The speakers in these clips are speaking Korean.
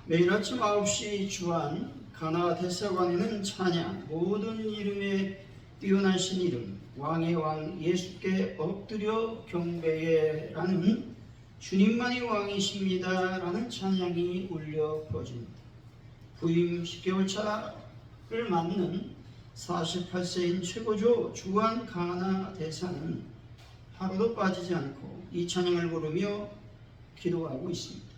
매일 아침 9시 주한 가나 대사관에는 찬양, 모든 이름에 뛰어나신 이름, 왕의 왕 예수께 엎드려 경배해 라는 주님만이 왕이십니다 라는 찬양이 울려 퍼집니다. 부임 10개월 차를 맞는 48세인 최고조 주한 가나 대사는 하루도 빠지지 않고 이 찬양을 부르며 기도하고 있습니다.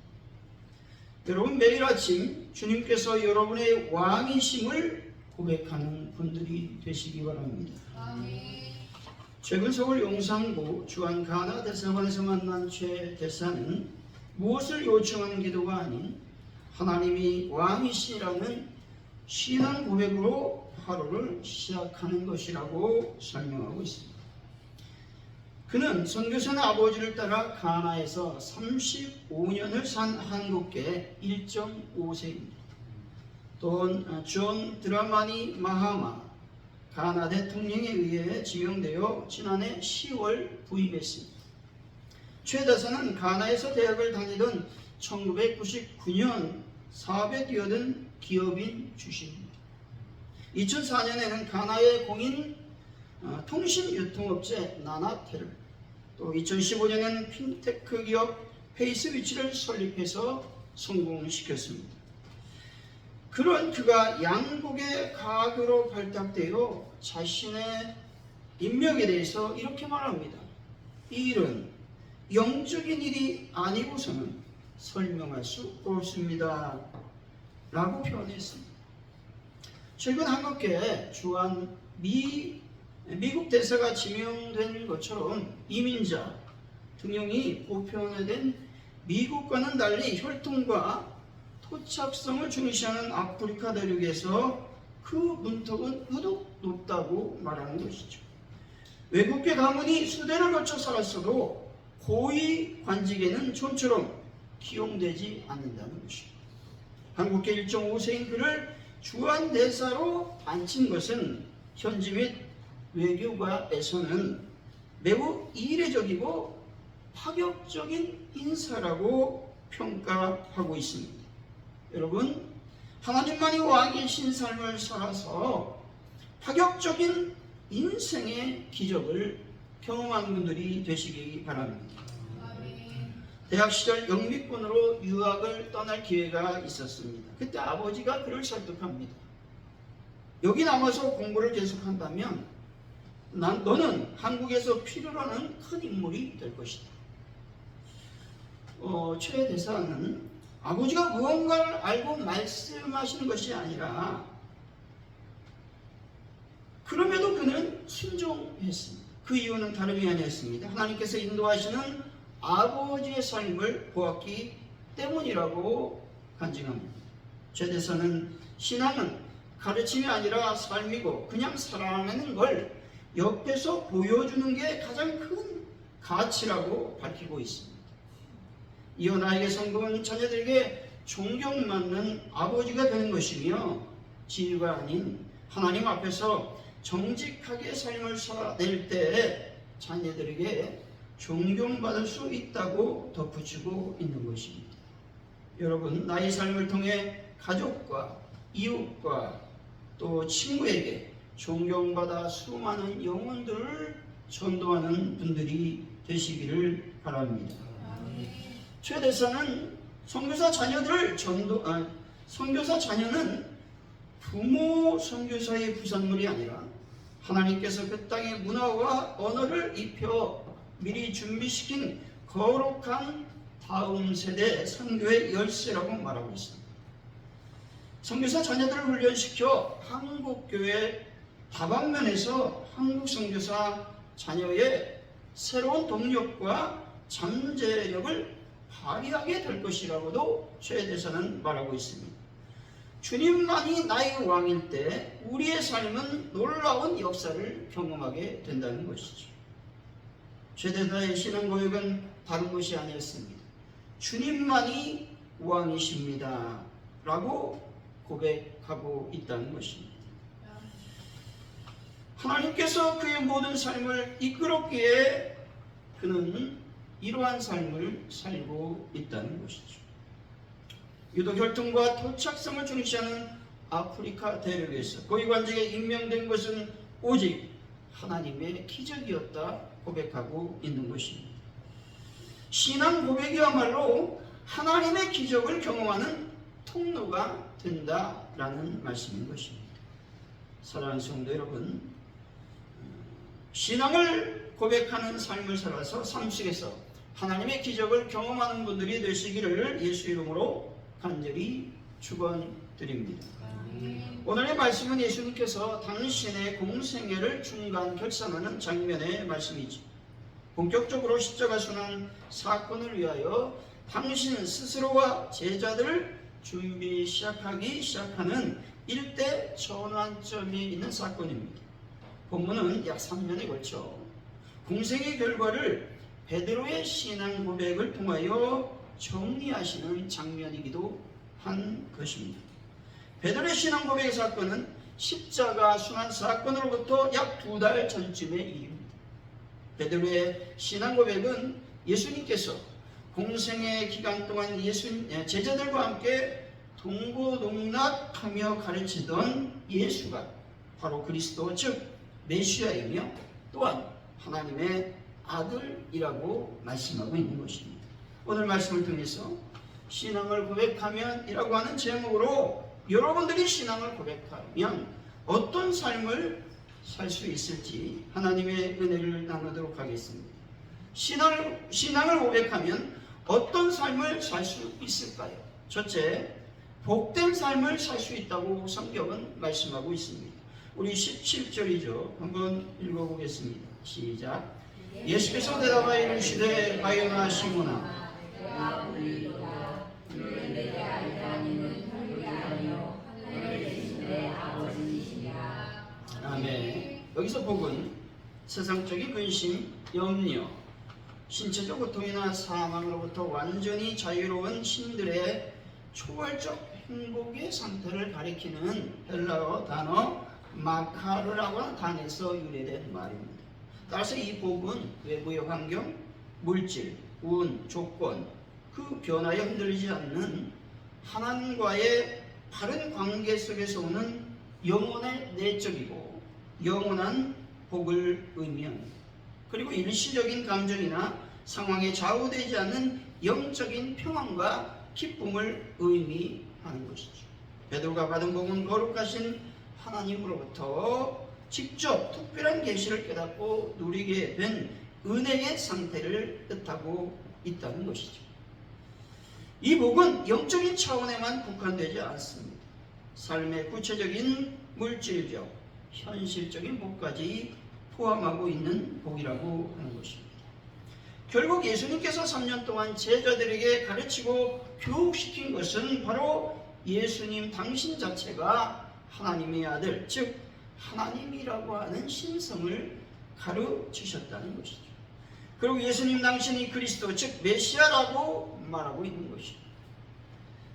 여러분, 매일 아침 주님께서 여러분의 왕이심을 고백하는 분들이 되시기 바랍니다. 최근 서울 용산구 주한 가나 대사관에서 만난 최 대사는 무엇을 요청하는 기도가 아닌 하나님이 왕이시라는 신앙 고백으로 하루를 시작하는 것이라고 설명하고 있습니다. 그는 선교사는 아버지를 따라 가나에서 35년을 산 한국계 1.5세입니다. 또한 존 드라마니 마하마 가나 대통령에 의해 지명되어 지난해 10월 부임했습니다. 최 대사는 가나에서 대학을 다니던 1999년 사업에 뛰어든 기업인 출신입니다. 2004년에는 가나의 공인 통신 유통업체 나나텔, 또 2015년에는 핀테크 기업 페이스위치를 설립해서 성공시켰습니다. 그런 그가 양국의 가교로 발탁되어 자신의 인명에 대해서 이렇게 말합니다. 이 일은 영적인 일이 아니고서는 설명할 수 없습니다 라고 표현했습니다. 최근 한국계 주한 미국 대사가 지명된 것처럼 이민자 등용이 보편화된 미국과는 달리 혈통과 토착성을 중시하는 아프리카 대륙에서 그 문턱은 유독 높다고 말하는 것이죠. 외국계 가문이 수대를 거쳐 살았어도 고위 관직에는 좀처럼 기용되지 않는다는 것입니다. 한국계 1.5세인 그를 주한 대사로 앉힌 것은 현지 및 외교가에서는 매우 이례적이고 파격적인 인사라고 평가하고 있습니다. 여러분, 하나님만이 왕이신 삶을 살아서 파격적인 인생의 기적을 경험한 분들이 되시기 바랍니다. 대학 시절 영미권으로 유학을 떠날 기회가 있었습니다. 그때 아버지가 그를 설득합니다. 여기 남아서 공부를 계속한다면 너는 한국에서 필요로 하는 큰 인물이 될 것이다. 최 대사는 아버지가 무언가를 알고 말씀하시는 것이 아니라 그럼에도 그는 순종했습니다. 그 이유는 다름이 아니었습니다. 하나님께서 인도하시는 아버지의 삶을 보았기 때문이라고 간증합니다. 최 대사는 신앙은 가르침이 아니라 삶이고 그냥 살아내는 걸 옆에서 보여주는 게 가장 큰 가치라고 밝히고 있습니다. 이어 나에게 성공은 자녀들에게 존경받는 아버지가 되는 것이며 지위가 아닌 하나님 앞에서 정직하게 삶을 살아낼 때 자녀들에게 존경받을 수 있다고 덧붙이고 있는 것입니다. 여러분, 나의 삶을 통해 가족과 이웃과 또 친구에게 존경받아 수많은 영혼들을 전도하는 분들이 되시기를 바랍니다. 최 대사는 선교사 자녀는 부모 선교사의 부산물이 아니라 하나님께서 그 땅의 문화와 언어를 입혀 미리 준비시킨 거룩한 다음 세대 선교의 열쇠라고 말하고 있습니다. 선교사 자녀들을 훈련시켜 한국교회 다방면에서 한국 선교사 자녀의 새로운 동력과 잠재력을 발휘하게 될 것이라고도 최 대사는 말하고 있습니다. 주님만이 나의 왕일 때 우리의 삶은 놀라운 역사를 경험하게 된다는 것이죠. 최 대사의 신앙 고백은 다른 것이 아니었습니다. 주님만이 왕이십니다 라고 고백하고 있다는 것입니다. 하나님께서 그의 모든 삶을 이끌었기에 그는 이러한 삶을 살고 있다는 것이죠. 유도 혈통과 토착성을 중시하는 아프리카 대륙에서 고위관직에 임명된 것은 오직 하나님의 기적이었다 고백하고 있는 것입니다. 신앙 고백이야말로 하나님의 기적을 경험하는 통로가 된다라는 말씀인 것입니다. 사랑하는 성도 여러분, 신앙을 고백하는 삶을 살아서 삶 속에서 하나님의 기적을 경험하는 분들이 되시기를 예수 이름으로 간절히 축원드립니다. 오늘의 말씀은 예수님께서 당신의 공생애를 중간 결산하는 장면의 말씀이죠. 본격적으로 십자가 순환 사건을 위하여 당신 스스로와 제자들을 준비 시작하는 일대 전환점이 있는 사건입니다. 본문은 약 3년에 걸쳐 공생의 결과를 베드로의 신앙 고백을 통하여 정리하시는 장면이기도 한 것입니다. 베드로의 신앙 고백의 사건은 십자가 순환 사건으로부터 약 2달 전쯤의 일입니다. 베드로의 신앙 고백은 예수님께서 공생의 기간 동안 제자들과 함께 동고동락하며 가르치던 예수가 바로 그리스도 즉 메시아이며 또한 하나님의 아들이라고 말씀하고 있는 것입니다. 오늘 말씀을 통해서 신앙을 고백하면 이라고 하는 제목으로 여러분들이 신앙을 고백하면 어떤 삶을 살 수 있을지 하나님의 은혜를 나누도록 하겠습니다. 신앙을 고백하면 어떤 삶을 살 수 있을까요? 첫째, 복된 삶을 살 수 있다고 성경은 말씀하고 있습니다. 우리 17절이죠. 한번 읽어보겠습니다. 시작. 예수께서 대답하여 이르시되 바요나 시몬아 아멘. 여기서 복은 세상적인 근심, 염려, 신체적 고통이나 사망으로부터 완전히 자유로운 신들의 초월적 행복의 상태를 가리키는 헬라어 단어 마카르라고 하는 단에서 유래된 말입니다. 따라서 이 복은 외부의 환경, 물질, 운, 조건, 그 변화에 흔들리지 않는 하나님과의 바른 관계 속에서 오는 영혼의 내적이고 영원한 복을 의미합니다. 그리고 일시적인 감정이나 상황에 좌우되지 않는 영적인 평안과 기쁨을 의미하는 것이죠. 베드로가 받은 복은 거룩하신 하나님으로부터 직접 특별한 계시를 깨닫고 누리게 된 은혜의 상태를 뜻하고 있다는 것이죠. 이 복은 영적인 차원에만 국한되지 않습니다. 삶의 구체적인 물질적, 현실적인 복까지 포함하고 있는 복이라고 하는 것입니다. 결국 예수님께서 3년 동안 제자들에게 가르치고 교육시킨 것은 바로 예수님 당신 자체가 하나님의 아들, 즉 하나님이라고 하는 신성을 가르치셨다는 것이죠. 그리고 예수님 당신이 그리스도, 즉 메시아라고 말하고 있는 것이죠.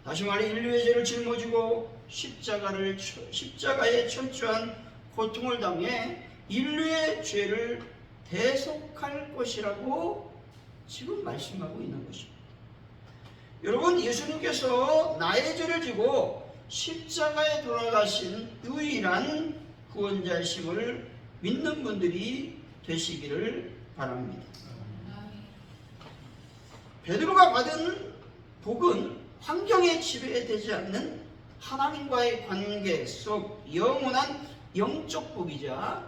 다시 말해 인류의 죄를 짊어지고 십자가에 철저한 고통을 당해 인류의 죄를 대속할 것이라고 지금 말씀하고 있는 것입니다. 여러분, 예수님께서 나의 죄를 지고 십자가에 돌아가신 유일한 구원자이심을 믿는 분들이 되시기를 바랍니다. 베드로가 받은 복은 환경에 지배되지 않는 하나님과의 관계 속 영원한 영적 복이자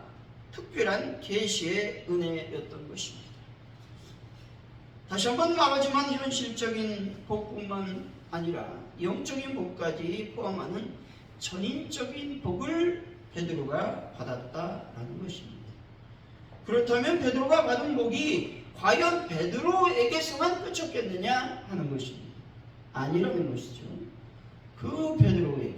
특별한 계시의 은혜였던 것입니다. 다시 한번 말하지만 현실적인 복뿐만 아니라 영적인 복까지 포함하는 전인적인 복을 베드로가 받았다라는 것입니다. 그렇다면 베드로가 받은 복이 과연 베드로에게서만 그쳤겠느냐 하는 것입니다. 아니라는 것이죠. 그 베드로에게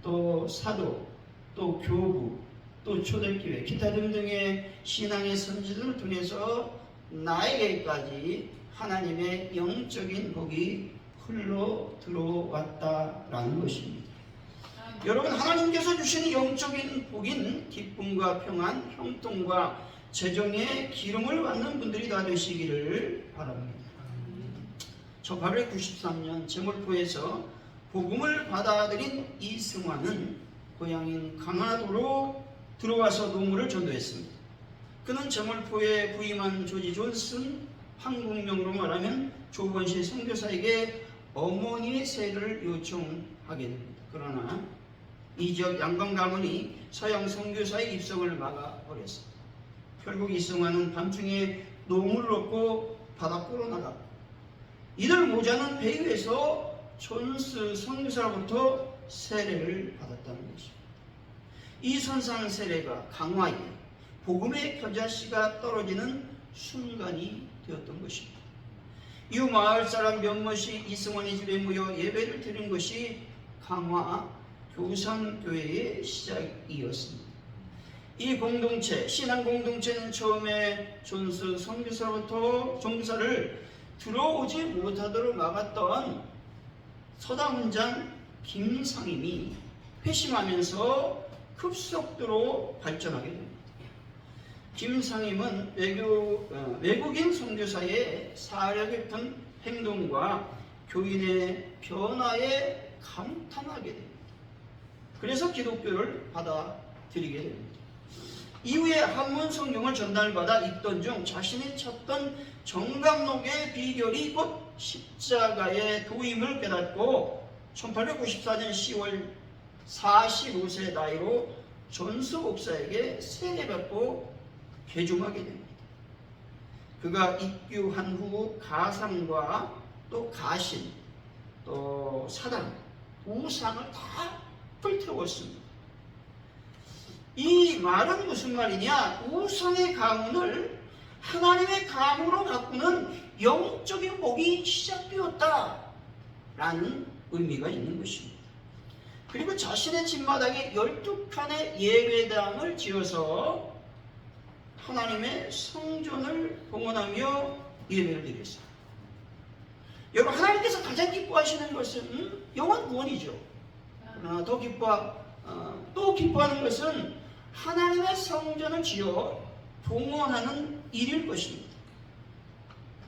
또 사도, 또 교부, 또 초대교회, 기타 등등의 신앙의 선지들을 통해서 나에게까지 하나님의 영적인 복이 흘러 들어왔다라는 것입니다. 여러분, 하나님께서 주신 영적인 복인 기쁨과 평안, 형통과 재정의 기름을 받는 분들이 다 되시기를 바랍니다. 1893년 제물포에서 복음을 받아들인 이승환은 고향인 강화도로 들어와서 노무를 전도했습니다. 그는 제물포에 부임한 조지 존슨, 한국명으로 말하면 조건시 선교사에게 어머니의 세를 요청하게 됩니다. 그러나 이 지역 양강 가문이 서양 선교사의 입성을 막아버렸습니다. 결국 이승환은 밤중에 노무를 얻고 바닷가로 나갔고, 이들 모자는 배 위에서 존스 선교사로부터 세례를 받았다는 것입니다. 이 선상 세례가 강화에 복음의 겨자씨가 떨어지는 순간이 되었던 것입니다. 이후 마을 사람 몇몇이 이승환의 집에 모여 예배를 드린 것이 강화 교산교회의 시작이었습니다. 이 공동체, 신앙 공동체는 처음에 존스 선교사로부터 종사를 들어오지 못하도록 막았던 서당훈장 김상임이 회심하면서 급속도로 발전하게 됩니다. 김상임은 외국인 선교사의 사려 깊은 행동과 교인의 변화에 감탄하게 됩니다. 그래서 기독교를 받아들이게 됩니다. 이후에 한문 성경을 전달받아 읽던 중 자신이 찾던 정감록의 비결이 곧 십자가의 도임을 깨닫고 1894년 10월 45세 나이로 존스 목사에게 세례받고 개종하게 됩니다. 그가 입교한 후 가상과 또 가신, 또 사당, 우상을 다 불태웠습니다. 이 말은 무슨 말이냐? 우상의 가문을 하나님의 가문으로 바꾸는 영적인 복이 시작되었다라는 의미가 있는 것입니다. 그리고 자신의 집마당에 12칸의 예배당을 지어서 하나님의 성전을 봉헌하며 예배를 드렸어요. 여러분, 하나님께서 가장 기뻐하시는 것은 영원 구원이죠. 그러나 또 기뻐하는 것은 하나님의 성전을 지어 봉헌하는 일일 것입니다.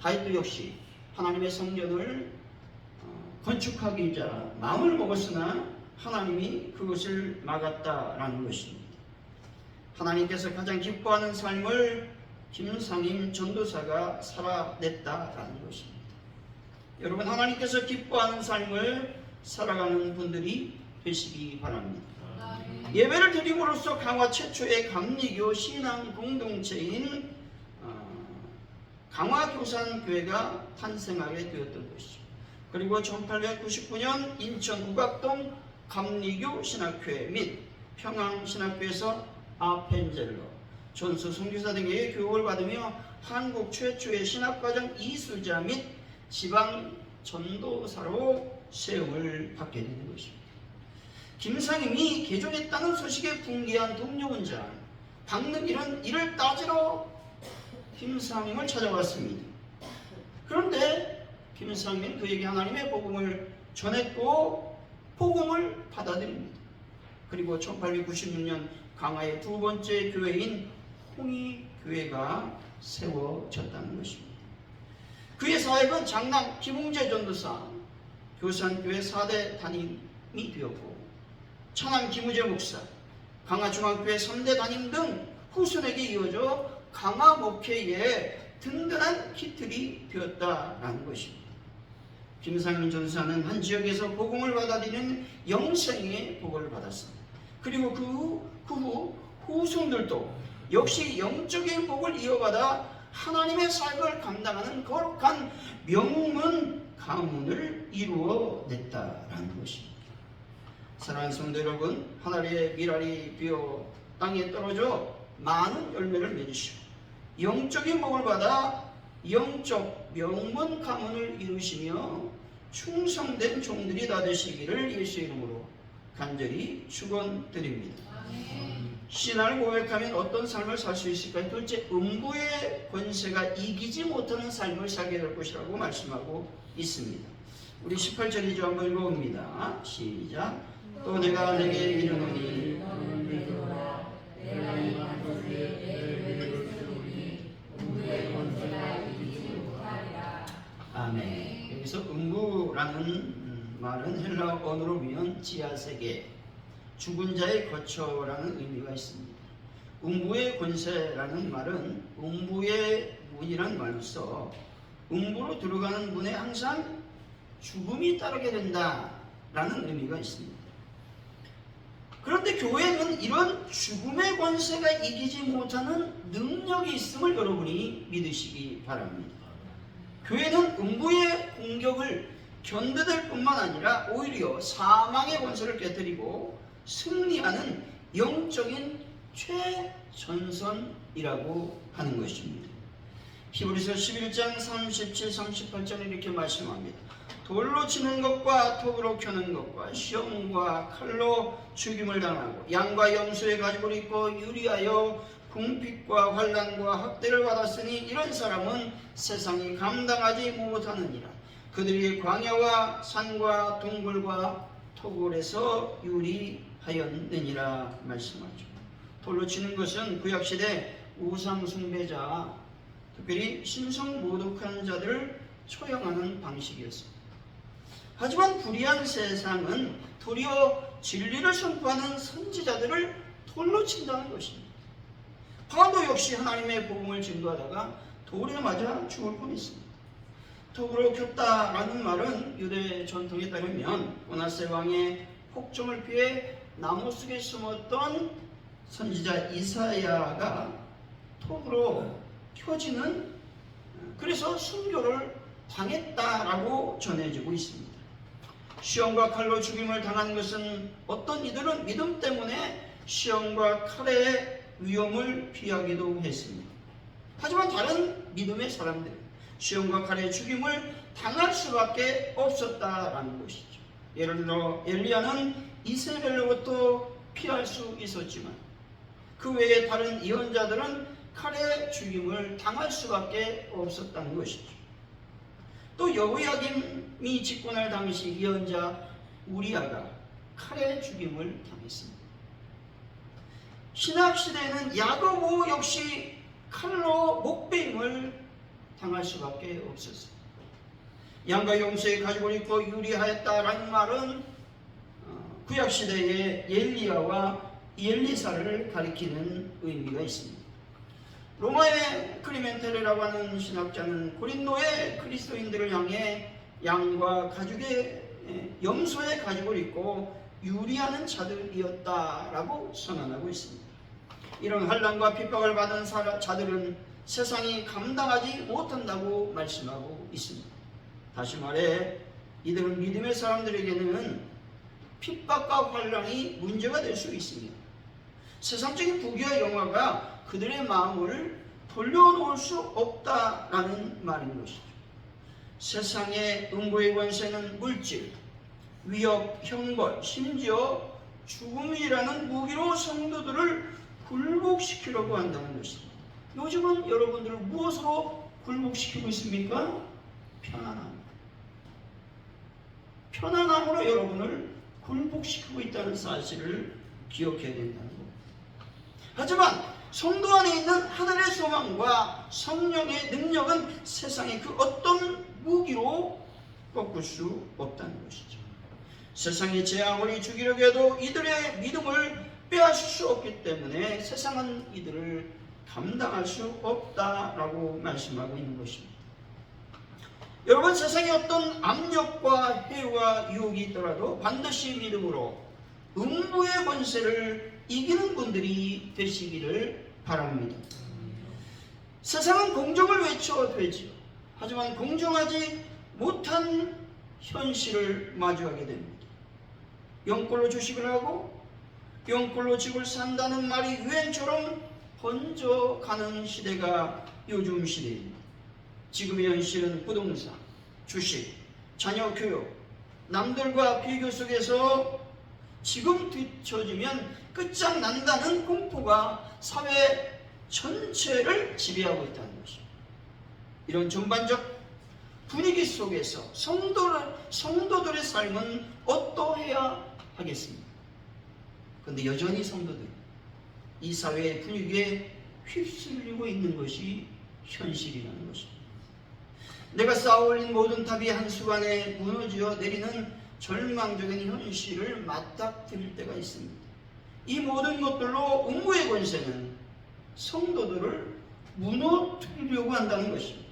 다윗도 역시 하나님의 성전을 건축하기 위자 마음을 먹었으나 하나님이 그것을 막았다라는 것입니다. 하나님께서 가장 기뻐하는 삶을 김상임 전도사가 살아냈다라는 것입니다. 여러분, 하나님께서 기뻐하는 삶을 살아가는 분들이 되시기 바랍니다. 예배를 드림으로써 강화 최초의 감리교 신앙 공동체인 강화교산교회가 탄생하게 되었던 것이죠. 그리고 1899년 인천 국악동 감리교 신학교회 및 평양신학교에서 아펜젤러, 존스 선교사 등의 교육을 받으며 한국 최초의 신학과정 이수자 및 지방 전도사로 세움을 받게 되는 것입니다. 김상임이 개종했다는 소식에 분개한 동료원장 박능일은 이를 따지러 김상임을 찾아왔습니다. 그런데 김상임은 그에게 하나님의 복음을 전했고 복음을 받아들입니다. 그리고 1896년 강화의 두 번째 교회인 홍의교회가 세워졌다는 것입니다. 그의 사역은 장남 김웅재 전도사, 교산교회 4대 담임이 되었고 차남 김우재 목사, 강화중앙교회 3대 담임 등 후손에게 이어져 강화 목회의 든든한 기틀이 되었다라는 것입니다. 김상민 전사는 한 지역에서 복음을 받아들이는 영생의 복을 받았습니다. 그리고 그 후 후손들도 역시 영적인 복을 이어받아 하나님의 사역을 감당하는 거룩한 명문 가문을 이루어냈다라는 것입니다. 사랑하는 성도 여러분, 하늘의 밀알이 비어 땅에 떨어져 많은 열매를 맺으시고 영적인 복을 받아 영적 명문 가문을 이루시며 충성된 종들이 다 되시기를 예수의 이름으로 간절히 축원드립니다. 신앙을 고백하면 어떤 삶을 살 수 있을까요? 둘째, 음부의 권세가 이기지 못하는 삶을 살게 될 것이라고 말씀하고 있습니다. 우리 18절이죠. 한번 읽어봅니다. 시작. 또 내가 내게 이르노니 아멘. 여기서 음부라는 말은 헬라 언어로 보면 지하세계, 죽은 자의 거처라는 의미가 있습니다. 음부의 권세라는 말은 음부의 문이란 말로써 음부로 들어가는 문에 항상 죽음이 따르게 된다라는 의미가 있습니다. 그런데 교회는 이런 죽음의 권세가 이기지 못하는 능력이 있음을 여러분이 믿으시기 바랍니다. 교회는 음부의 공격을 견뎌낼 뿐만 아니라 오히려 사망의 권세를 깨뜨리고 승리하는 영적인 최전선이라고 하는 것입니다. 히브리서 11장 37, 38절에 이렇게 말씀합니다. 돌로 치는 것과 톱으로 켜는 것과 시험과 칼로 죽임을 당하고 양과 염소의 가죽을 입고 유리하여 궁핍과 환난과 학대를 받았으니 이런 사람은 세상이 감당하지 못하느니라. 그들이 광야와 산과 동굴과 토굴에서 유리하였느니라 말씀하죠. 돌로 치는 것은 구약시대 우상 숭배자, 특별히 신성 모독하는 자들을 처형하는 방식이었습니다. 하지만 불의한 세상은 도리어 진리를 선포하는 선지자들을 돌로 친다는 것입니다. 바울도 역시 하나님의 복음을 증거하다가 돌에 맞아 죽을 뻔했습니다. 톱으로 켰다라는 말은 유대 전통에 따르면 므낫세 왕의 폭정을 피해 나무 속에 숨었던 선지자 이사야가 톱으로 켜지는, 그래서 순교를 당했다라고 전해지고 있습니다. 시험과 칼로 죽임을 당한 것은 어떤 이들은 믿음 때문에 시험과 칼의 위험을 피하기도 했습니다. 하지만 다른 믿음의 사람들은 시험과 칼의 죽임을 당할 수밖에 없었다라는 것이죠. 예를 들어 엘리야는 이세벨로부터 피할 수 있었지만 그 외에 다른 예언자들은 칼의 죽임을 당할 수밖에 없었다는 것이죠. 또 여호야김이 집권할 당시 예언자 우리아가 칼의 죽임을 당했습니다. 신학시대에는 야고보 역시 칼로 목베임을 당할 수밖에 없었습니다. 양과 염소의 가죽을 입고 유리하였다라는 말은 구약시대의 엘리야와 엘리사를 가리키는 의미가 있습니다. 로마의 클리멘테레라고 하는 신학자는 고린도의 그리스도인들을 향해 양과 가죽의 염소의 가죽을 입고 유리하는 자들이었다라고 선언하고 있습니다. 이런 환난과 핍박을 받은 자들은 세상이 감당하지 못한다고 말씀하고 있습니다. 다시 말해 이들은 믿음의 사람들에게는 핍박과 환난이 문제가 될 수 있습니다. 세상적인 부귀와 영화가 그들의 마음을 돌려놓을 수 없다라는 말인 것이죠. 세상의 음부의 권세는 물질, 위협, 형벌, 심지어 죽음이라는 무기로 성도들을 굴복시키려고 한다는 것입니다. 요즘은 여러분들을 무엇으로 굴복시키고 있습니까? 편안함으로 여러분을 굴복시키고 있다는 사실을 기억해야 된다는 겁니다. 하지만 성도 안에 있는 하늘의 소망과 성령의 능력은 세상의 그 어떤 무기로 꺾을 수 없다는 것이죠. 세상이 제 아무리 죽이려고 해도 이들의 믿음을 빼앗을 수 없기 때문에 세상은 이들을 감당할 수 없다라고 말씀하고 있는 것입니다. 여러분, 세상에 어떤 압력과 해와 유혹이 있더라도 반드시 믿음으로 음부의 권세를 이기는 분들이 되시기를 바랍니다. 세상은 공정을 외쳐 되지요. 하지만 공정하지 못한 현실을 마주하게 됩니다. 영꼴로 주식을 하고 영꼴로 집을 산다는 말이 유행처럼 번져가는 시대가 요즘 시대입니다. 지금의 현실은 부동산, 주식, 자녀 교육, 남들과 비교 속에서 지금 뒤처지면 끝장난다는 공포가 사회 전체를 지배하고 있다는 것입니다. 이런 전반적 분위기 속에서 성도들의 삶은 어떠해야 하겠습니까? 그런데 여전히 성도들은 이 사회의 분위기에 휩쓸리고 있는 것이 현실이라는 것입니다. 내가 쌓아올린 모든 탑이 한순간에 무너져 내리는 절망적인 현실을 맞닥뜨릴 때가 있습니다. 이 모든 것들로 음부의 권세는 성도들을 무너뜨리려고 한다는 것입니다.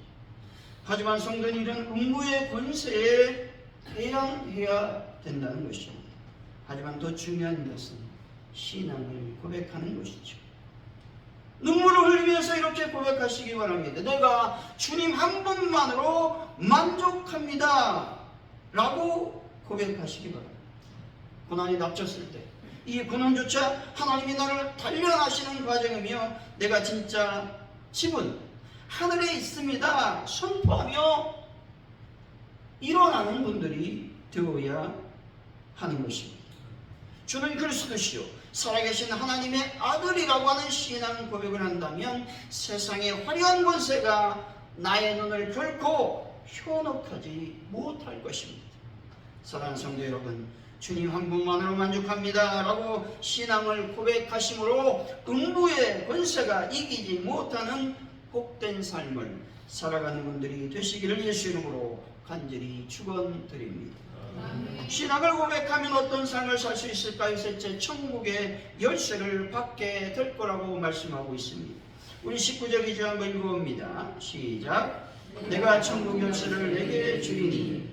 하지만 성도는 이런 음부의 권세에 대항해야 된다는 것입니다. 하지만 더 중요한 것은 신앙을 고백하는 것이죠. 눈물을 흘리면서 이렇게 고백하시기 바랍니다. 내가 주님 한 분만으로 만족합니다 라고 고백하시기 바랍니다. 고난이 닥쳤을 때 이 고난조차 하나님이 나를 단련하시는 과정이며 내가 진짜 집은 하늘에 있습니다 선포하며 일어나는 분들이 되어야 하는 것입니다. 주는 그리스도시요 살아계신 하나님의 아들이라고 하는 신앙 고백을 한다면 세상의 화려한 권세가 나의 눈을 결코 현혹하지 못할 것입니다. 사랑하는 성도 여러분, 주님 한 분만으로 만족합니다 라고 신앙을 고백하심으로 음부의 권세가 이기지 못하는 복된 삶을 살아가는 분들이 되시기를 예수 이름으로 간절히 축원드립니다. 신앙을 고백하면 어떤 삶을 살 수 있을까요? 셋째, 천국의 열쇠를 받게 될 거라고 말씀하고 있습니다. 우리 19절 2절 한번 읽어봅니다. 시작. 내가 천국 열쇠를 내게 주리니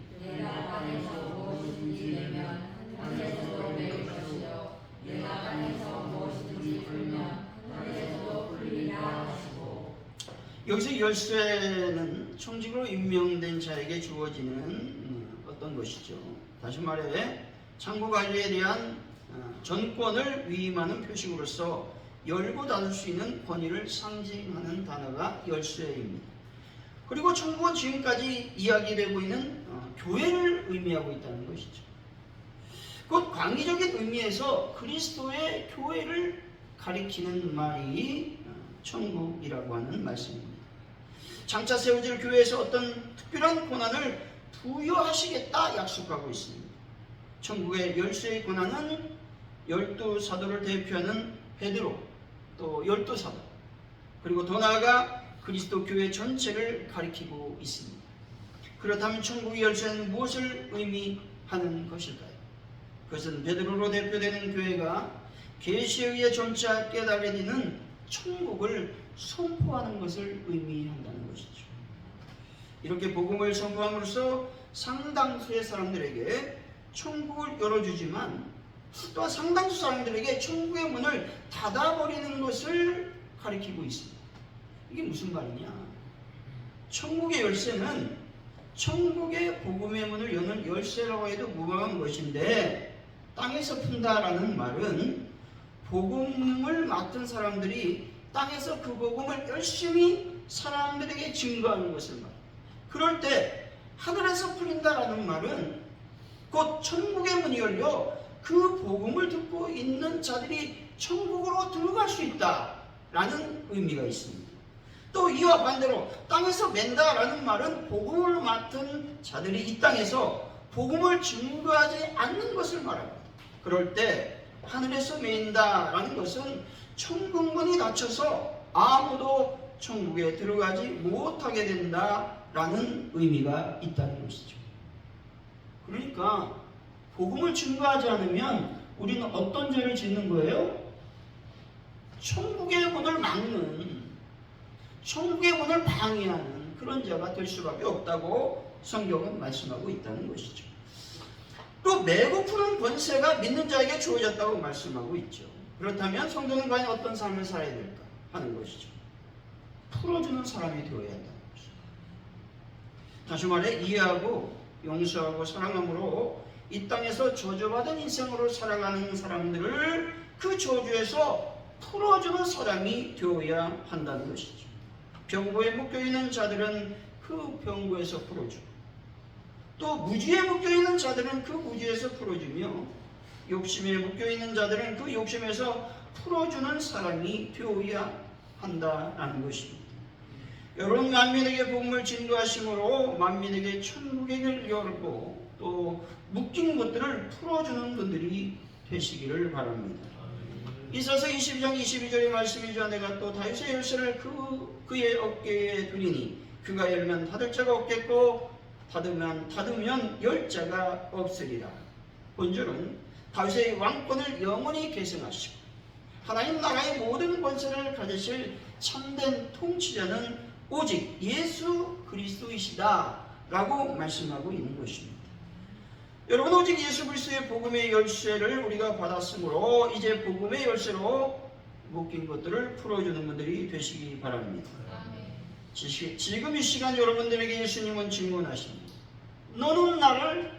여기서 열쇠는 청직으로 임명된 자에게 주어지는 어떤 것이죠. 다시 말해 창고 관리에 대한 전권을 위임하는 표식으로서 열고 닫을 수 있는 권위를 상징하는 단어가 열쇠입니다. 그리고 천국은 지금까지 이야기되고 있는 교회를 의미하고 있다는 것이죠. 곧 광의적인 의미에서 그리스도의 교회를 가리키는 말이 천국이라고 하는 말씀입니다. 장차 세워질 교회에서 어떤 특별한 권한을 부여하시겠다 약속하고 있습니다. 천국의 열쇠의 권한은 12사도를 대표하는 베드로, 또 12사도, 그리고 더 나아가 그리스도 교회 전체를 가리키고 있습니다. 그렇다면 천국의 열쇠는 무엇을 의미하는 것일까요? 그것은 베드로로 대표되는 교회가 계시에 의해 점차 깨달아지는 천국을 선포하는 것을 의미한다는 것이죠. 이렇게 복음을 선포함으로써 상당수의 사람들에게 천국을 열어주지만 또한 상당수 사람들에게 천국의 문을 닫아버리는 것을 가리키고 있습니다. 이게 무슨 말이냐? 천국의 열쇠는 천국의 복음의 문을 여는 열쇠라고 해도 무방한 것인데, 땅에서 푼다라는 말은 복음을 맡은 사람들이 땅에서 그 복음을 열심히 사람들에게 증거하는 것을 말합니다. 그럴 때 하늘에서 풀린다라는 말은 곧 천국의 문이 열려 그 복음을 듣고 있는 자들이 천국으로 들어갈 수 있다라는 의미가 있습니다. 또 이와 반대로 땅에서 맨다라는 말은 복음을 맡은 자들이 이 땅에서 복음을 증거하지 않는 것을 말합니다. 그럴 때 하늘에서 맨다라는 것은 천국문이 닫혀서 아무도 천국에 들어가지 못하게 된다라는 의미가 있다는 것이죠. 그러니까 복음을 증거하지 않으면 우리는 어떤 죄를 짓는 거예요? 천국의 문을 막는, 천국의 문을 방해하는 그런 자가 될 수밖에 없다고 성경은 말씀하고 있다는 것이죠. 또 매고 푸는 권세가 믿는 자에게 주어졌다고 말씀하고 있죠. 그렇다면 성도는 과연 어떤 삶을 살아야 될까 하는 것이죠. 풀어주는 사람이 되어야 한다는 것이죠. 다시 말해 이해하고 용서하고 사랑함으로 이 땅에서 저주받은 인생으로 살아가는 사람들을 그 저주에서 풀어주는 사람이 되어야 한다는 것이죠. 병고에 묶여있는 자들은 그 병고에서 풀어주고, 또 무지에 묶여있는 자들은 그 무지에서 풀어주며, 욕심에 묶여있는 자들은 그 욕심에서 풀어주는 사람이 되어야 한다는 것입니다. 여러분, 만민에게 복음을 진도하심으로 만민에게 천국의 길을 열고 또 묶인 것들을 풀어주는 분들이 되시기를 바랍니다. 이사서 22장 22절의 말씀이죠. 내가 또 다윗의 열쇠를 그의 어깨에 두리니 그가 열면 닫을 자가 없겠고 닫으면 열 자가 없으리라. 본절은 다윗의 왕권을 영원히 계승하시고 하나님 나라의 모든 권세를 가지실 참된 통치자는 오직 예수 그리스도이시다 라고 말씀하고 있는 것입니다. 여러분, 오직 예수 그리스도의 복음의 열쇠를 우리가 받았으므로 이제 복음의 열쇠로 묶인 것들을 풀어주는 분들이 되시기 바랍니다. 지금 이 시간 여러분들에게 예수님은 질문하십니다. 너는 나를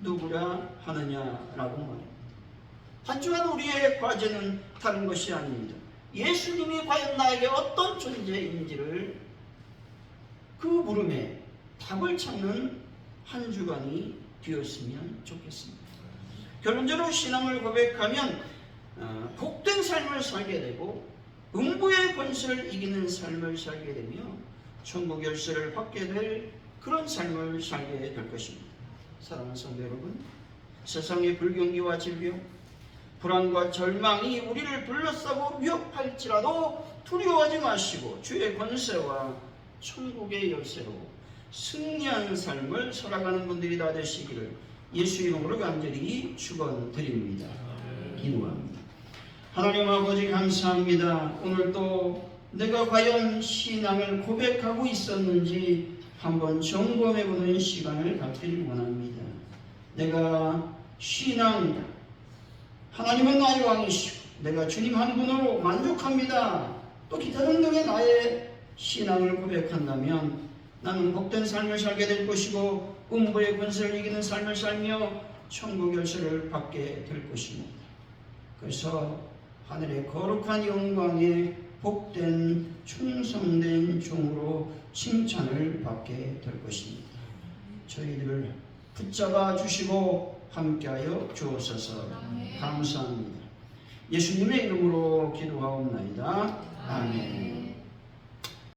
누구라 하느냐라고 말합니다. 한 주간 우리의 과제는 다른 것이 아닙니다. 예수님이 과연 나에게 어떤 존재인지를 그 물음에 답을 찾는 한 주간이 되었으면 좋겠습니다. 결론적으로 신앙을 고백하면 복된 삶을 살게 되고 음부의 권세를 이기는 삶을 살게 되며 천국 열쇠를 받게 될 그런 삶을 살게 될 것입니다. 사랑하는 성도 여러분, 세상의 불경기와 질병, 불안과 절망이 우리를 둘러싸고 위협할지라도 두려워하지 마시고 주의 권세와 천국의 열쇠로 승리하는 삶을 살아가는 분들이 다 되시기를 예수 이름으로 간절히 축원드립니다. 기도합니다. 하나님 아버지, 감사합니다. 오늘도 내가 과연 신앙을 고백하고 있었는지 한번 점검해보는 시간을 갖기를 원합니다. 내가 신앙, 하나님은 나의 왕이시고 내가 주님 한 분으로 만족합니다. 또 기타 등등의 나의 신앙을 고백한다면 나는 복된 삶을 살게 될 것이고 음부의 권세를 이기는 삶을 살며 천국 열쇠를 받게 될 것입니다. 그래서 하늘의 거룩한 영광에 복된 충성된 종으로 칭찬을 받게 될 것입니다. 저희들을 붙잡아 주시고 함께하여 주옵소서. 감사합니다. 예수님의 이름으로 기도하옵나이다. 아멘.